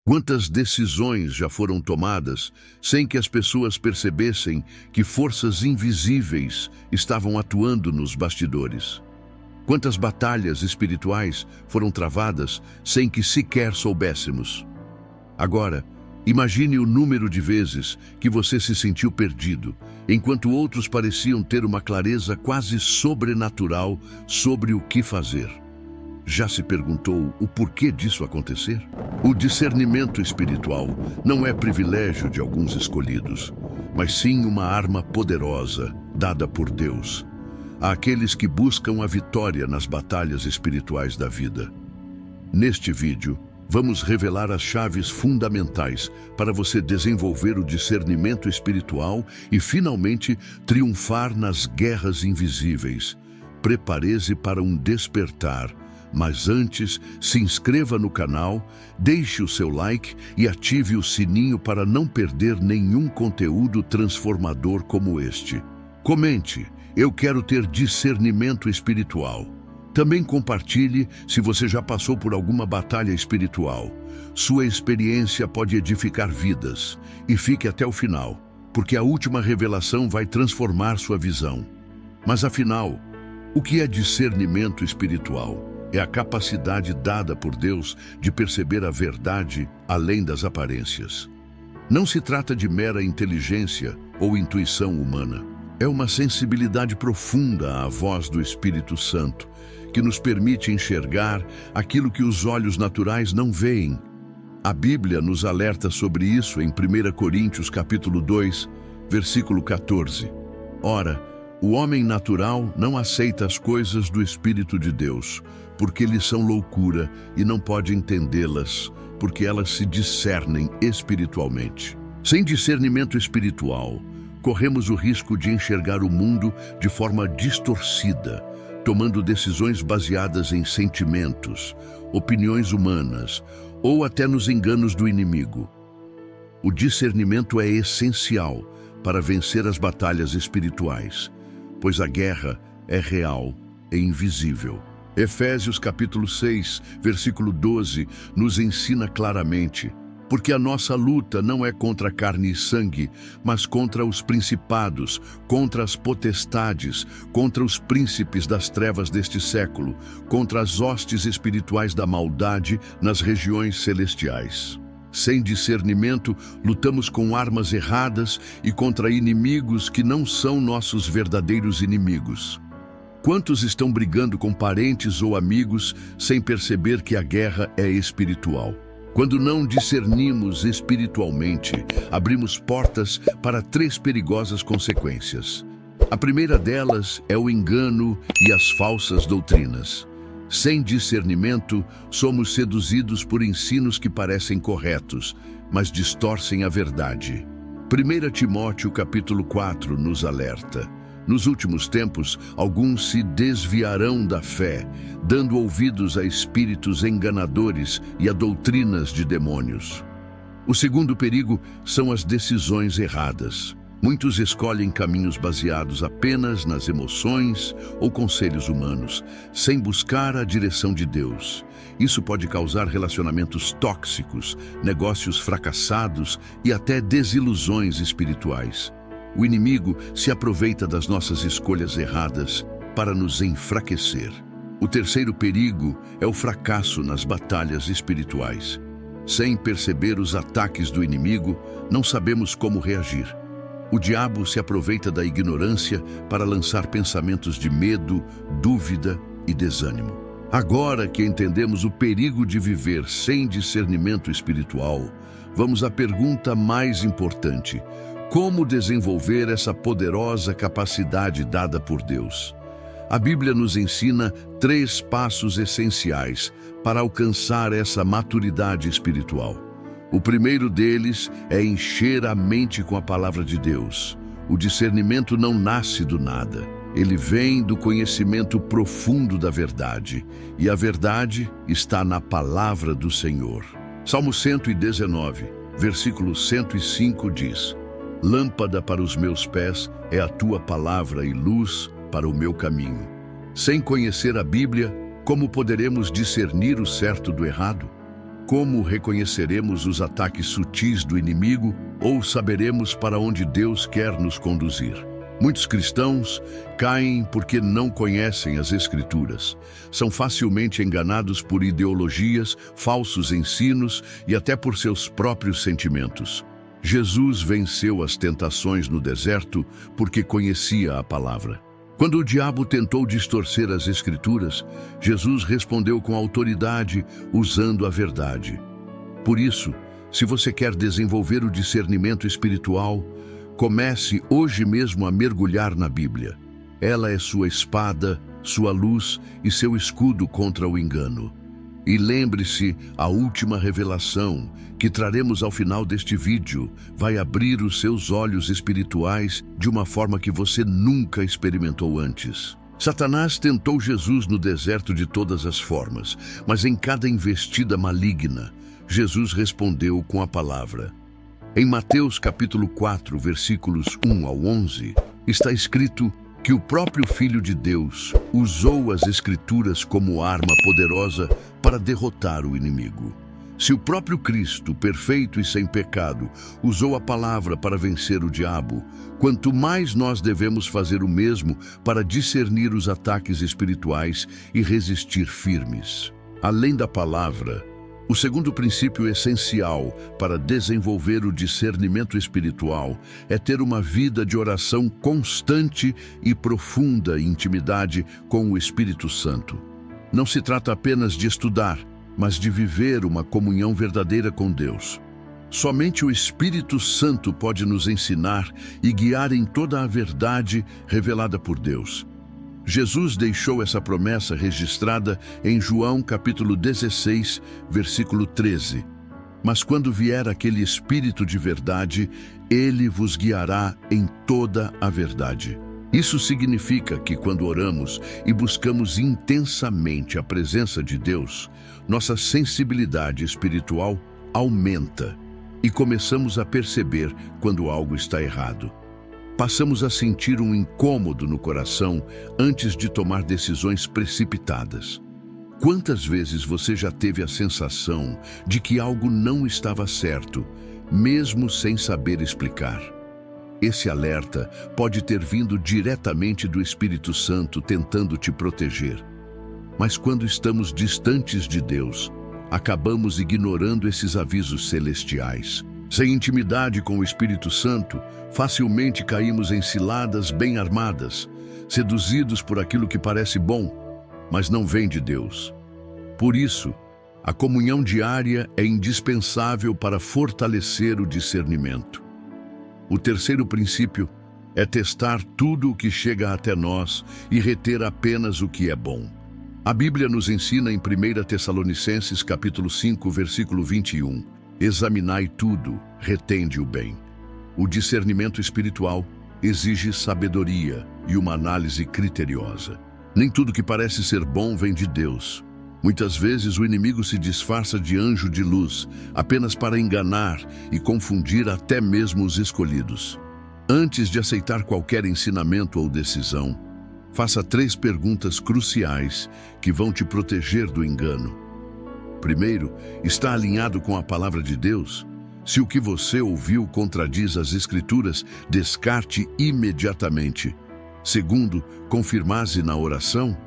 Quantas decisões já foram tomadas sem que as pessoas percebessem que forças invisíveis estavam atuando nos bastidores? Quantas batalhas espirituais foram travadas sem que sequer soubéssemos? Agora, imagine o número de vezes que você se sentiu perdido, enquanto outros pareciam ter uma clareza quase sobrenatural sobre o que fazer. Já se perguntou o porquê disso acontecer? O discernimento espiritual não é privilégio de alguns escolhidos, mas sim uma arma poderosa dada por Deus àqueles que buscam a vitória nas batalhas espirituais da vida. Neste vídeo, vamos revelar as chaves fundamentais para você desenvolver o discernimento espiritual e, finalmente, triunfar nas guerras invisíveis. Prepare-se para um despertar. Mas antes, se inscreva no canal, deixe o seu like e ative o sininho para não perder nenhum conteúdo transformador como este. Comente, eu quero ter discernimento espiritual. Também compartilhe se você já passou por alguma batalha espiritual. Sua experiência pode edificar vidas. E fique até o final, porque a última revelação vai transformar sua visão. Mas afinal, o que é discernimento espiritual? É a capacidade dada por Deus de perceber a verdade além das aparências. Não se trata de mera inteligência ou intuição humana. É uma sensibilidade profunda à voz do Espírito Santo, que nos permite enxergar aquilo que os olhos naturais não veem. A Bíblia nos alerta sobre isso em 1 Coríntios capítulo 2, versículo 14. Ora, o homem natural não aceita as coisas do Espírito de Deus, porque lhes são loucura e não pode entendê-las, porque elas se discernem espiritualmente. Sem discernimento espiritual, corremos o risco de enxergar o mundo de forma distorcida, tomando decisões baseadas em sentimentos, opiniões humanas ou até nos enganos do inimigo. O discernimento é essencial para vencer as batalhas espirituais, pois a guerra é real e invisível. Efésios capítulo 6, versículo 12, nos ensina claramente: porque a nossa luta não é contra carne e sangue, mas contra os principados, contra as potestades, contra os príncipes das trevas deste século, contra as hostes espirituais da maldade nas regiões celestiais. Sem discernimento, lutamos com armas erradas e contra inimigos que não são nossos verdadeiros inimigos. Quantos estão brigando com parentes ou amigos sem perceber que a guerra é espiritual? Quando não discernimos espiritualmente, abrimos portas para 3 perigosas consequências. A primeira delas é o engano e as falsas doutrinas. Sem discernimento, somos seduzidos por ensinos que parecem corretos, mas distorcem a verdade. 1 Timóteo capítulo 4 nos alerta: nos últimos tempos, alguns se desviarão da fé, dando ouvidos a espíritos enganadores e a doutrinas de demônios. O segundo perigo são as decisões erradas. Muitos escolhem caminhos baseados apenas nas emoções ou conselhos humanos, sem buscar a direção de Deus. Isso pode causar relacionamentos tóxicos, negócios fracassados e até desilusões espirituais. O inimigo se aproveita das nossas escolhas erradas para nos enfraquecer. O terceiro perigo é o fracasso nas batalhas espirituais. Sem perceber os ataques do inimigo, não sabemos como reagir. O diabo se aproveita da ignorância para lançar pensamentos de medo, dúvida e desânimo. Agora que entendemos o perigo de viver sem discernimento espiritual, vamos à pergunta mais importante: como desenvolver essa poderosa capacidade dada por Deus? A Bíblia nos ensina 3 passos essenciais para alcançar essa maturidade espiritual. O primeiro deles é encher a mente com a palavra de Deus. O discernimento não nasce do nada. Ele vem do conhecimento profundo da verdade. E a verdade está na palavra do Senhor. Salmo 119, versículo 105 diz: Lâmpada para os meus pés é a tua palavra e luz para o meu caminho. Sem conhecer a Bíblia, como poderemos discernir o certo do errado? Como reconheceremos os ataques sutis do inimigo ou saberemos para onde Deus quer nos conduzir? Muitos cristãos caem porque não conhecem as Escrituras. São facilmente enganados por ideologias, falsos ensinos e até por seus próprios sentimentos. Jesus venceu as tentações no deserto porque conhecia a palavra. Quando o diabo tentou distorcer as Escrituras, Jesus respondeu com autoridade, usando a verdade. Por isso, se você quer desenvolver o discernimento espiritual, comece hoje mesmo a mergulhar na Bíblia. Ela é sua espada, sua luz e seu escudo contra o engano. E lembre-se, a última revelação que traremos ao final deste vídeo vai abrir os seus olhos espirituais de uma forma que você nunca experimentou antes. Satanás tentou Jesus no deserto de todas as formas, mas em cada investida maligna, Jesus respondeu com a palavra. Em Mateus capítulo 4, versículos 1 ao 11, está escrito que o próprio Filho de Deus usou as Escrituras como arma poderosa para derrotar o inimigo. Se o próprio Cristo, perfeito e sem pecado, usou a palavra para vencer o diabo, quanto mais nós devemos fazer o mesmo para discernir os ataques espirituais e resistir firmes. Além da palavra, o segundo princípio essencial para desenvolver o discernimento espiritual é ter uma vida de oração constante e profunda intimidade com o Espírito Santo. Não se trata apenas de estudar, mas de viver uma comunhão verdadeira com Deus. Somente o Espírito Santo pode nos ensinar e guiar em toda a verdade revelada por Deus. Jesus deixou essa promessa registrada em João capítulo 16, versículo 13. Mas quando vier aquele Espírito de verdade, ele vos guiará em toda a verdade. Isso significa que quando oramos e buscamos intensamente a presença de Deus, nossa sensibilidade espiritual aumenta e começamos a perceber quando algo está errado. Passamos a sentir um incômodo no coração antes de tomar decisões precipitadas. Quantas vezes você já teve a sensação de que algo não estava certo, mesmo sem saber explicar? Esse alerta pode ter vindo diretamente do Espírito Santo tentando te proteger. Mas quando estamos distantes de Deus, acabamos ignorando esses avisos celestiais. Sem intimidade com o Espírito Santo, facilmente caímos em ciladas bem armadas, seduzidos por aquilo que parece bom, mas não vem de Deus. Por isso, a comunhão diária é indispensável para fortalecer o discernimento. O terceiro princípio é testar tudo o que chega até nós e reter apenas o que é bom. A Bíblia nos ensina em 1 Tessalonicenses capítulo 5, versículo 21, examinai tudo, retende o bem. O discernimento espiritual exige sabedoria e uma análise criteriosa. Nem tudo que parece ser bom vem de Deus. Muitas vezes o inimigo se disfarça de anjo de luz, apenas para enganar e confundir até mesmo os escolhidos. Antes de aceitar qualquer ensinamento ou decisão, faça 3 perguntas cruciais que vão te proteger do engano. Primeiro, está alinhado com a palavra de Deus? Se o que você ouviu contradiz as Escrituras, descarte imediatamente. Segundo, confirmar-se na oração?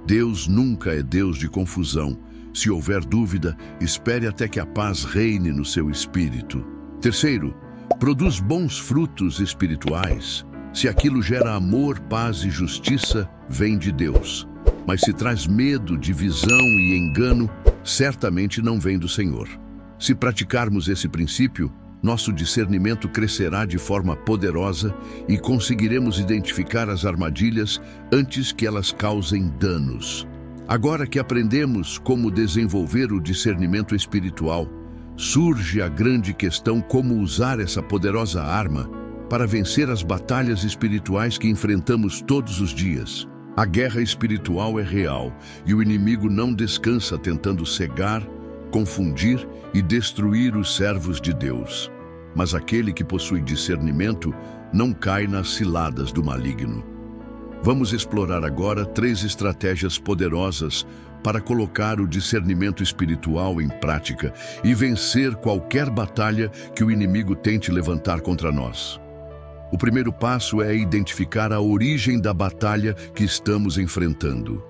Deus nunca é Deus de confusão. Se houver dúvida, espere até que a paz reine no seu espírito. Terceiro, produz bons frutos espirituais. Se aquilo gera amor, paz e justiça, vem de Deus. Mas se traz medo, divisão e engano, certamente não vem do Senhor. Se praticarmos esse princípio, nosso discernimento crescerá de forma poderosa e conseguiremos identificar as armadilhas antes que elas causem danos. Agora que aprendemos como desenvolver o discernimento espiritual, surge a grande questão como usar essa poderosa arma para vencer as batalhas espirituais que enfrentamos todos os dias. A guerra espiritual é real e o inimigo não descansa tentando cegar, confundir e destruir os servos de Deus. Mas aquele que possui discernimento não cai nas ciladas do maligno. Vamos explorar agora 3 estratégias poderosas para colocar o discernimento espiritual em prática e vencer qualquer batalha que o inimigo tente levantar contra nós. O primeiro passo é identificar a origem da batalha que estamos enfrentando.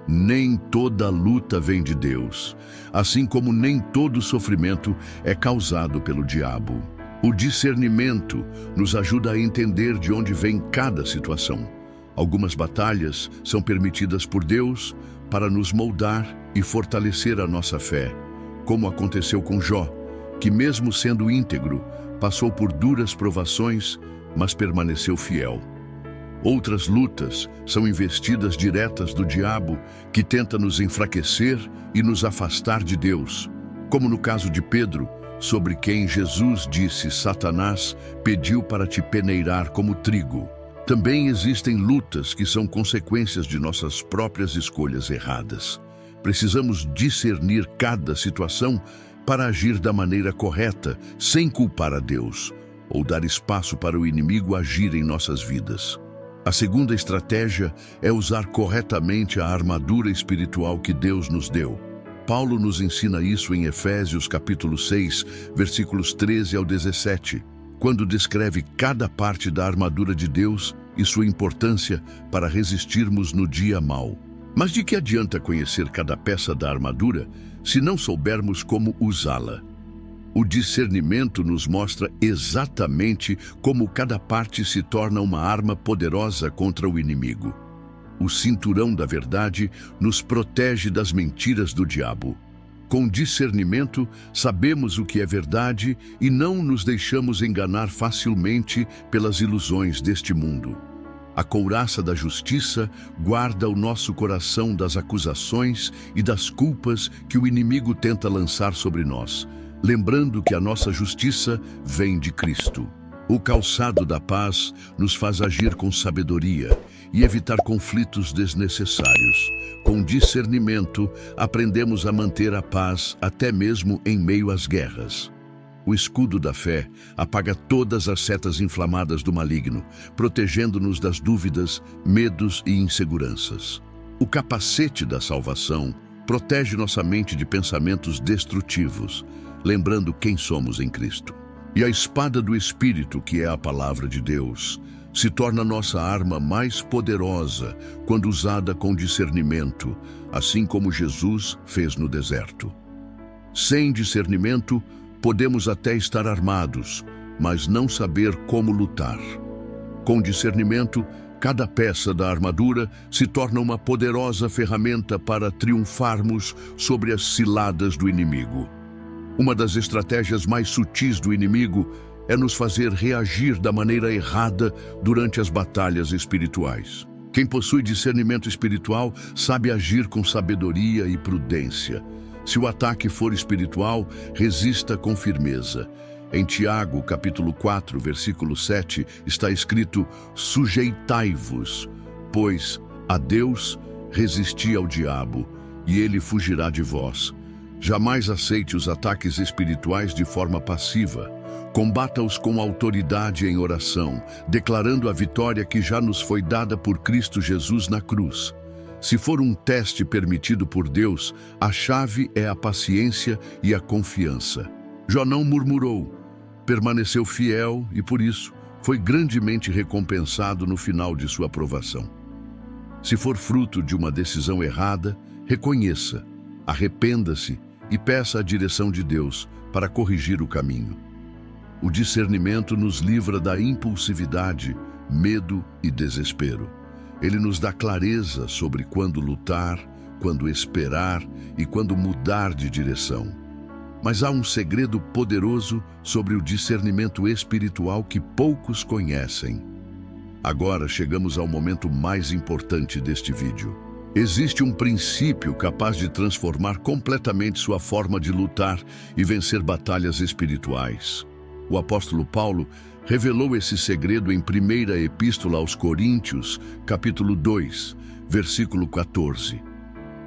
Nem toda luta vem de Deus, assim como nem todo sofrimento é causado pelo diabo. O discernimento nos ajuda a entender de onde vem cada situação. Algumas batalhas são permitidas por Deus para nos moldar e fortalecer a nossa fé, como aconteceu com Jó, que mesmo sendo íntegro, passou por duras provações, mas permaneceu fiel. Outras lutas são investidas diretas do diabo, que tenta nos enfraquecer e nos afastar de Deus, como no caso de Pedro, sobre quem Jesus disse: Satanás pediu para te peneirar como trigo. Também existem lutas que são consequências de nossas próprias escolhas erradas. Precisamos discernir cada situação para agir da maneira correta, sem culpar a Deus, ou dar espaço para o inimigo agir em nossas vidas. A segunda estratégia é usar corretamente a armadura espiritual que Deus nos deu. Paulo nos ensina isso em Efésios capítulo 6, versículos 13 ao 17, quando descreve cada parte da armadura de Deus e sua importância para resistirmos no dia mau. Mas de que adianta conhecer cada peça da armadura se não soubermos como usá-la? O discernimento nos mostra exatamente como cada parte se torna uma arma poderosa contra o inimigo. O cinturão da verdade nos protege das mentiras do diabo. Com discernimento, sabemos o que é verdade e não nos deixamos enganar facilmente pelas ilusões deste mundo. A couraça da justiça guarda o nosso coração das acusações e das culpas que o inimigo tenta lançar sobre nós, lembrando que a nossa justiça vem de Cristo. O calçado da paz nos faz agir com sabedoria e evitar conflitos desnecessários. Com discernimento, aprendemos a manter a paz até mesmo em meio às guerras. O escudo da fé apaga todas as setas inflamadas do maligno, protegendo-nos das dúvidas, medos e inseguranças. O capacete da salvação protege nossa mente de pensamentos destrutivos, lembrando quem somos em Cristo. E a espada do Espírito, que é a palavra de Deus, se torna nossa arma mais poderosa quando usada com discernimento, assim como Jesus fez no deserto. Sem discernimento, podemos até estar armados, mas não saber como lutar. Com discernimento, cada peça da armadura se torna uma poderosa ferramenta para triunfarmos sobre as ciladas do inimigo. Uma das estratégias mais sutis do inimigo é nos fazer reagir da maneira errada durante as batalhas espirituais. Quem possui discernimento espiritual sabe agir com sabedoria e prudência. Se o ataque for espiritual, resista com firmeza. Em Tiago, capítulo 4, versículo 7, está escrito: sujeitai-vos, pois a Deus resisti ao diabo, e ele fugirá de vós. Jamais aceite os ataques espirituais de forma passiva. Combata-os com autoridade em oração, declarando a vitória que já nos foi dada por Cristo Jesus na cruz. Se for um teste permitido por Deus, a chave é a paciência e a confiança. Jó não murmurou, permaneceu fiel e, por isso, foi grandemente recompensado no final de sua provação. Se for fruto de uma decisão errada, reconheça, arrependa-se e peça a direção de Deus para corrigir o caminho. O discernimento nos livra da impulsividade, medo e desespero. Ele nos dá clareza sobre quando lutar, quando esperar e quando mudar de direção. Mas há um segredo poderoso sobre o discernimento espiritual que poucos conhecem. Agora chegamos ao momento mais importante deste vídeo. Existe um princípio capaz de transformar completamente sua forma de lutar e vencer batalhas espirituais. O apóstolo Paulo revelou esse segredo em 1ª Epístola aos Coríntios, capítulo 2, versículo 14.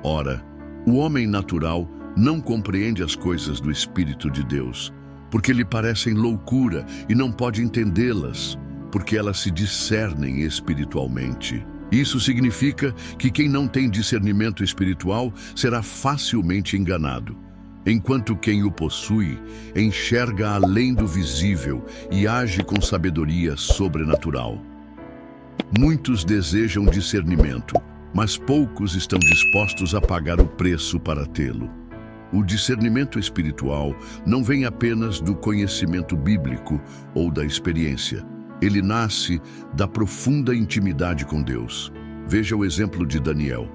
Ora, o homem natural não compreende as coisas do Espírito de Deus, porque lhe parecem loucura e não pode entendê-las, porque elas se discernem espiritualmente. Isso significa que quem não tem discernimento espiritual será facilmente enganado, enquanto quem o possui enxerga além do visível e age com sabedoria sobrenatural. Muitos desejam discernimento, mas poucos estão dispostos a pagar o preço para tê-lo. O discernimento espiritual não vem apenas do conhecimento bíblico ou da experiência. Ele nasce da profunda intimidade com Deus. Veja o exemplo de Daniel.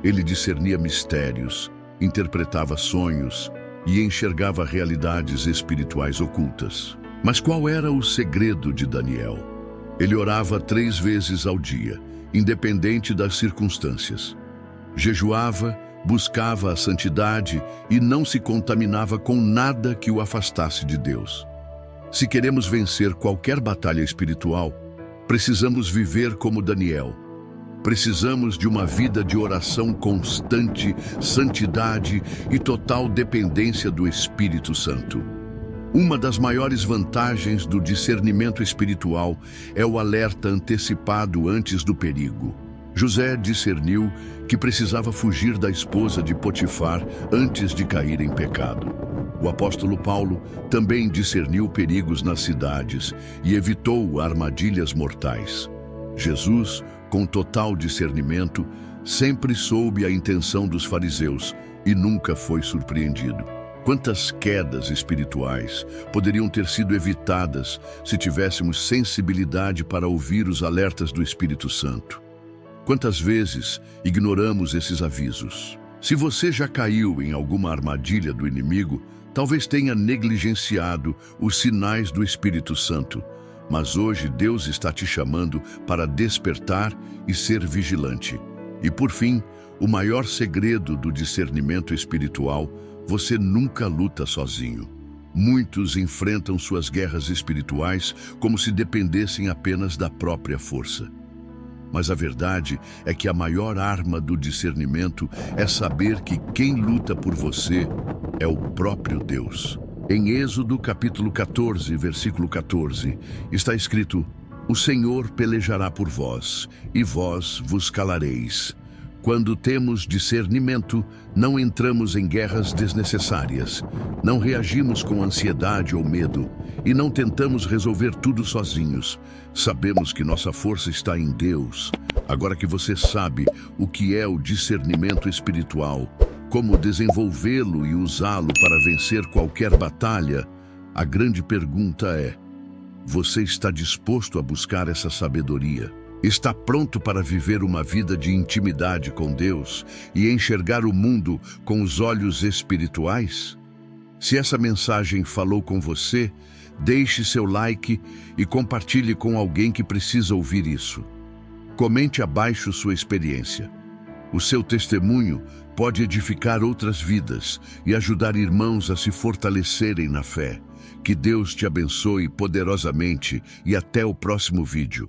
Ele discernia mistérios, interpretava sonhos e enxergava realidades espirituais ocultas. Mas qual era o segredo de Daniel? Ele orava 3 vezes ao dia, independente das circunstâncias. Jejuava, buscava a santidade e não se contaminava com nada que o afastasse de Deus. Se queremos vencer qualquer batalha espiritual, precisamos viver como Daniel. Precisamos de uma vida de oração constante, santidade e total dependência do Espírito Santo. Uma das maiores vantagens do discernimento espiritual é o alerta antecipado antes do perigo. José discerniu que precisava fugir da esposa de Potifar antes de cair em pecado. O apóstolo Paulo também discerniu perigos nas cidades e evitou armadilhas mortais. Jesus, com total discernimento, sempre soube a intenção dos fariseus e nunca foi surpreendido. Quantas quedas espirituais poderiam ter sido evitadas se tivéssemos sensibilidade para ouvir os alertas do Espírito Santo? Quantas vezes ignoramos esses avisos? Se você já caiu em alguma armadilha do inimigo, talvez tenha negligenciado os sinais do Espírito Santo. Mas hoje Deus está te chamando para despertar e ser vigilante. E por fim, o maior segredo do discernimento espiritual: você nunca luta sozinho. Muitos enfrentam suas guerras espirituais como se dependessem apenas da própria força. Mas a verdade é que a maior arma do discernimento é saber que quem luta por você é o próprio Deus. Em Êxodo capítulo 14, versículo 14, está escrito: "O Senhor pelejará por vós, e vós vos calareis." Quando temos discernimento, não entramos em guerras desnecessárias, não reagimos com ansiedade ou medo e não tentamos resolver tudo sozinhos. Sabemos que nossa força está em Deus. Agora que você sabe o que é o discernimento espiritual, como desenvolvê-lo e usá-lo para vencer qualquer batalha, a grande pergunta é: você está disposto a buscar essa sabedoria? Está pronto para viver uma vida de intimidade com Deus e enxergar o mundo com os olhos espirituais? Se essa mensagem falou com você, deixe seu like e compartilhe com alguém que precisa ouvir isso. Comente abaixo sua experiência. O seu testemunho pode edificar outras vidas e ajudar irmãos a se fortalecerem na fé. Que Deus te abençoe poderosamente e até o próximo vídeo.